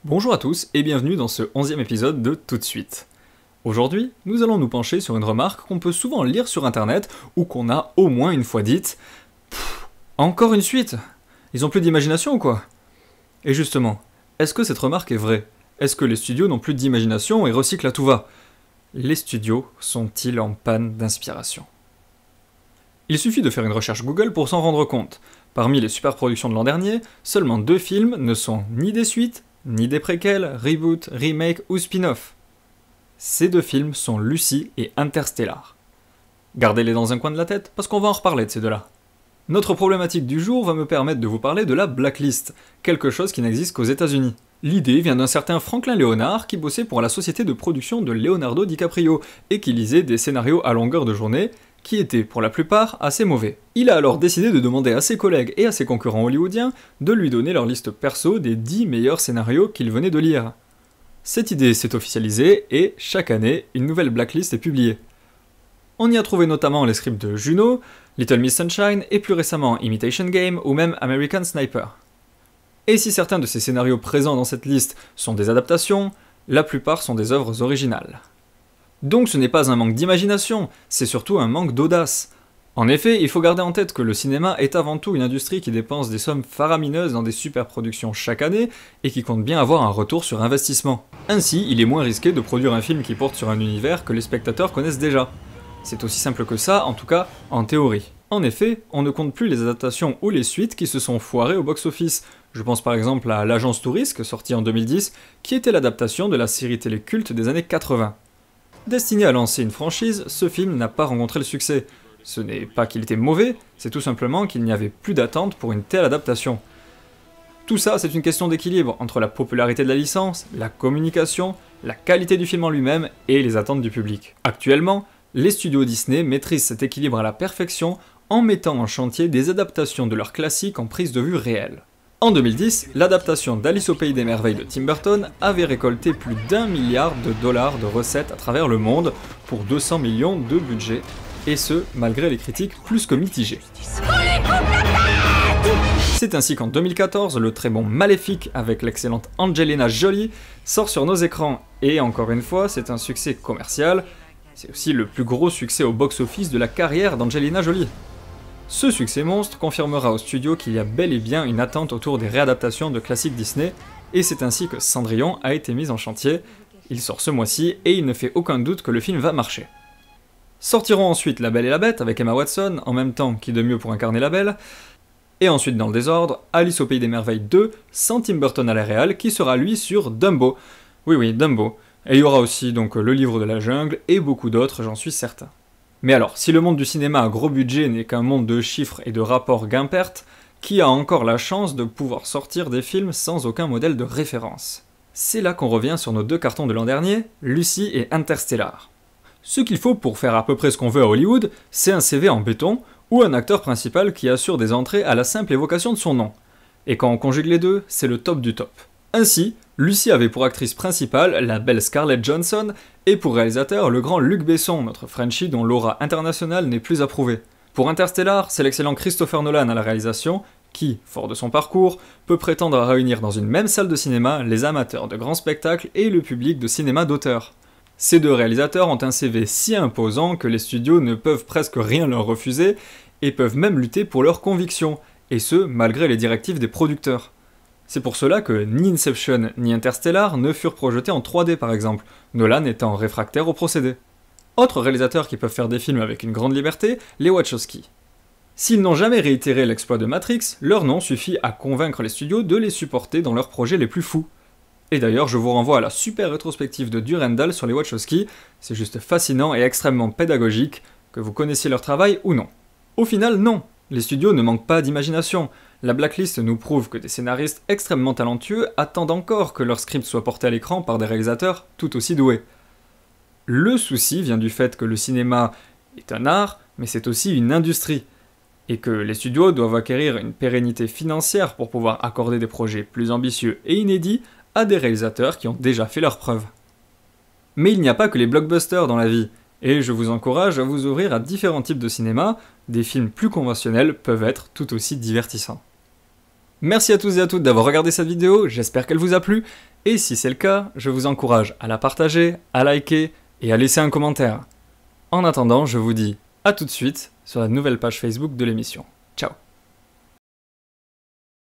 Bonjour à tous et bienvenue dans ce 11e épisode de Tout de suite. Aujourd'hui, nous allons nous pencher sur une remarque qu'on peut souvent lire sur internet ou qu'on a au moins une fois dite. Encore une suite? Ils ont plus d'imagination ou quoi? Et justement, est-ce que cette remarque est vraie? Est-ce que les studios n'ont plus d'imagination et recyclent à tout va? Les studios sont-ils en panne d'inspiration? Il suffit de faire une recherche Google pour s'en rendre compte. Parmi les superproductions de l'an dernier, seulement 2 films ne sont ni des suites, ni des préquels, reboots, remakes ou spin-off. Ces 2 films sont Lucy et Interstellar. Gardez-les dans un coin de la tête parce qu'on va en reparler de ces deux-là. Notre problématique du jour va me permettre de vous parler de la blacklist, quelque chose qui n'existe qu'aux États-Unis. L'idée vient d'un certain Franklin Leonard qui bossait pour la société de production de Leonardo DiCaprio et qui lisait des scénarios à longueur de journée qui étaient pour la plupart assez mauvais. Il a alors décidé de demander à ses collègues et à ses concurrents hollywoodiens de lui donner leur liste perso des 10 meilleurs scénarios qu'il venait de lire. Cette idée s'est officialisée et, chaque année, une nouvelle blacklist est publiée. On y a trouvé notamment les scripts de Juno, Little Miss Sunshine et plus récemment Imitation Game ou même American Sniper. Et si certains de ces scénarios présents dans cette liste sont des adaptations, la plupart sont des œuvres originales. Donc ce n'est pas un manque d'imagination, c'est surtout un manque d'audace. En effet, il faut garder en tête que le cinéma est avant tout une industrie qui dépense des sommes faramineuses dans des superproductions chaque année et qui compte bien avoir un retour sur investissement. Ainsi, il est moins risqué de produire un film qui porte sur un univers que les spectateurs connaissent déjà. C'est aussi simple que ça, en tout cas en théorie. En effet, on ne compte plus les adaptations ou les suites qui se sont foirées au box-office. Je pense par exemple à L'Agence Touriste, sortie en 2010, qui était l'adaptation de la série télé culte des années 80. Destiné à lancer une franchise, ce film n'a pas rencontré le succès. Ce n'est pas qu'il était mauvais, c'est tout simplement qu'il n'y avait plus d'attente pour une telle adaptation. Tout ça, c'est une question d'équilibre entre la popularité de la licence, la communication, la qualité du film en lui-même et les attentes du public. Actuellement, les studios Disney maîtrisent cet équilibre à la perfection en mettant en chantier des adaptations de leurs classiques en prise de vue réelle. En 2010, l'adaptation d'Alice au Pays des Merveilles de Tim Burton avait récolté plus d'1 milliard de dollars de recettes à travers le monde pour 200 millions de budget, et ce, malgré les critiques plus que mitigées. C'est ainsi qu'en 2014, le très bon Maléfique avec l'excellente Angelina Jolie sort sur nos écrans, et encore une fois, c'est un succès commercial, c'est aussi le plus gros succès au box-office de la carrière d'Angelina Jolie. Ce succès monstre confirmera au studio qu'il y a bel et bien une attente autour des réadaptations de classiques Disney, et c'est ainsi que Cendrillon a été mis en chantier. Il sort ce mois-ci et il ne fait aucun doute que le film va marcher. Sortiront ensuite La Belle et la Bête avec Emma Watson, en même temps qui de mieux pour incarner la Belle, et ensuite dans le désordre, Alice au Pays des Merveilles 2, sans Tim Burton à la réal, qui sera lui sur Dumbo. Oui, Dumbo. Et il y aura aussi donc Le Livre de la Jungle et beaucoup d'autres, j'en suis certain. Mais alors, si le monde du cinéma à gros budget n'est qu'un monde de chiffres et de rapports gain-perte, qui a encore la chance de pouvoir sortir des films sans aucun modèle de référence? C'est là qu'on revient sur nos 2 cartons de l'an dernier, Lucy et Interstellar. Ce qu'il faut pour faire à peu près ce qu'on veut à Hollywood, c'est un CV en béton, ou un acteur principal qui assure des entrées à la simple évocation de son nom. Et quand on conjugue les deux, c'est le top du top. Ainsi, Lucy avait pour actrice principale la belle Scarlett Johansson, et pour réalisateur le grand Luc Besson, notre Frenchie dont l'aura internationale n'est plus approuvée. Pour Interstellar, c'est l'excellent Christopher Nolan à la réalisation, qui, fort de son parcours, peut prétendre à réunir dans une même salle de cinéma les amateurs de grands spectacles et le public de cinéma d'auteur. Ces 2 réalisateurs ont un CV si imposant que les studios ne peuvent presque rien leur refuser, et peuvent même lutter pour leurs convictions, et ce, malgré les directives des producteurs. C'est pour cela que ni Inception ni Interstellar ne furent projetés en 3D par exemple, Nolan étant réfractaire au procédé. Autres réalisateurs qui peuvent faire des films avec une grande liberté, les Wachowski. S'ils n'ont jamais réitéré l'exploit de Matrix, leur nom suffit à convaincre les studios de les supporter dans leurs projets les plus fous. Et d'ailleurs, je vous renvoie à la super rétrospective de Durandal sur les Wachowski, c'est juste fascinant et extrêmement pédagogique, que vous connaissiez leur travail ou non. Au final, non, les studios ne manquent pas d'imagination. La blacklist nous prouve que des scénaristes extrêmement talentueux attendent encore que leur script soit porté à l'écran par des réalisateurs tout aussi doués. Le souci vient du fait que le cinéma est un art, mais c'est aussi une industrie, et que les studios doivent acquérir une pérennité financière pour pouvoir accorder des projets plus ambitieux et inédits à des réalisateurs qui ont déjà fait leurs preuves. Mais il n'y a pas que les blockbusters dans la vie, et je vous encourage à vous ouvrir à différents types de cinéma, des films plus conventionnels peuvent être tout aussi divertissants. Merci à tous et à toutes d'avoir regardé cette vidéo, j'espère qu'elle vous a plu, et si c'est le cas, je vous encourage à la partager, à liker et à laisser un commentaire. En attendant, je vous dis à tout de suite sur la nouvelle page Facebook de l'émission. Ciao.